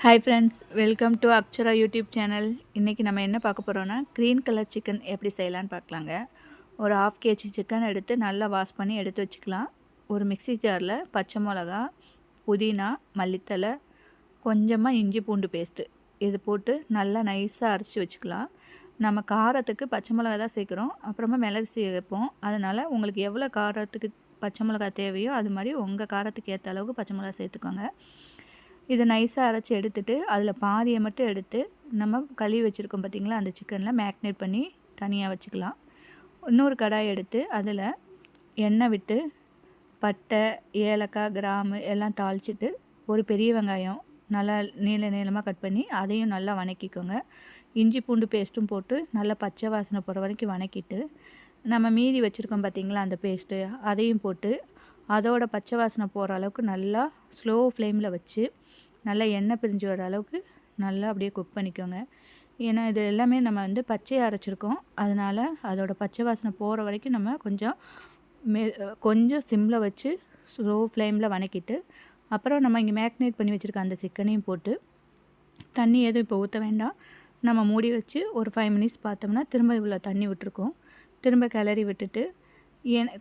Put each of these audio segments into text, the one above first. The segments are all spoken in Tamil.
Hi friends, welcome to Akshara YouTube channel. இன்றைக்கி நம்ம என்ன பார்க்க போகிறோன்னா, க்ரீன் கலர் சிக்கன் எப்படி செய்யலான்னு பார்க்கலாங்க. ஒரு 1/2 kg சிக்கன் எடுத்து நல்லா வாஷ் பண்ணி எடுத்து வச்சுக்கலாம். ஒரு மிக்ஸி ஜாரில் பச்சை மிளகா, புதினா, மல்லித்தழை, கொஞ்சமாக இஞ்சி பூண்டு பேஸ்ட்டு இது போட்டு நல்லா நைஸாக அரைச்சி வச்சுக்கலாம். நம்ம காரத்துக்கு பச்சை மிளகா தான் சேர்க்குறோம், அப்புறமா மிளகு சேர்ப்போம். அதனால் உங்களுக்கு எவ்வளோ காரத்துக்கு பச்சை மிளகா தேவையோ அது மாதிரி உங்கள் காரத்துக்கு ஏற்ற அளவுக்கு பச்சை மிளகா சேர்த்துக்கோங்க. இதை நைஸாக அரைச்சி எடுத்துகிட்டு அதில் பாதியை மட்டும் எடுத்து நம்ம கழுவி வச்சுருக்கோம் பார்த்திங்களா, அந்த சிக்கனில் மேக்னேட் பண்ணி தனியாக வச்சுக்கலாம். இன்னொரு கடாய் எடுத்து அதில் எண்ணெய் விட்டு பட்டை, ஏலக்காய், கிராம்பு எல்லாம் தாளிச்சிட்டு ஒரு பெரிய வெங்காயம் நல்லா நீளமாக கட் பண்ணி அதையும் நல்லா வதக்கிக்கோங்க. இஞ்சி பூண்டு பேஸ்ட்டும் போட்டு நல்லா பச்சை வாசனை போகிற வரைக்கும் வதக்கிட்டு நம்ம மீதி வச்சுருக்கோம் பார்த்திங்களா அந்த பேஸ்ட்டு, அதையும் போட்டு அதோட பச்சை வாசனை போகிற அளவுக்கு நல்லா ஸ்லோ ஃப்ளேமில் வச்சு நல்லா எண்ணெய் பிரிஞ்சு வர அளவுக்கு நல்லா அப்படியே குக் பண்ணிக்கோங்க. ஏன்னா இது எல்லாமே நம்ம பச்சையாக அரைச்சிருக்கோம், அதனால் அதோட பச்சை வாசனை போகிற வரைக்கும் நம்ம கொஞ்சம் சிம்மில் வச்சு ஸ்லோ ஃப்ளேமில் வதக்கிட்டு அப்புறம் நம்ம இங்கே மேக்னேட் பண்ணி வச்சுருக்க அந்த சிக்கனையும் போட்டு தண்ணி எதுவும் இப்போ ஊற்ற வேண்டாம். நம்ம மூடி வச்சு ஒரு 5 மினிட்ஸ் பார்த்தோம்னா திரும்ப இவ்வளோ தண்ணி விட்டுருக்கோம். திரும்ப கிளறி விட்டுட்டு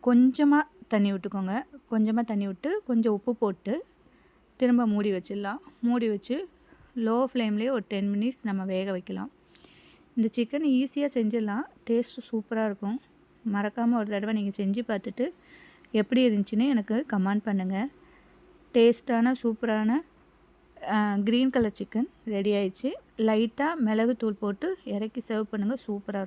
கொஞ்சமாக தண்ணி விட்டுக்கோங்க. கொஞ்சமாக தண்ணி விட்டு கொஞ்சம் உப்பு போட்டு திரும்ப மூடி வச்சிடலாம். மூடி வச்சு லோ ஃப்ளேம்லேயே ஒரு 10 மினிட்ஸ் நம்ம வேக வைக்கலாம். இந்த சிக்கன் ஈஸியாக செஞ்சிடலாம், டேஸ்ட்டு சூப்பராக இருக்கும். மறக்காமல் ஒரு தடவை நீங்கள் செஞ்சு பார்த்துட்டு எப்படி இருந்துச்சுன்னு எனக்கு கமெண்ட் பண்ணுங்கள். டேஸ்ட்டான சூப்பரான க்ரீன் கலர் சிக்கன் ரெடி ஆயிடுச்சு. லைட்டாக மிளகுத்தூள் போட்டு இறக்கி சர்வ் பண்ணுங்கள். சூப்பராக இருக்கும்.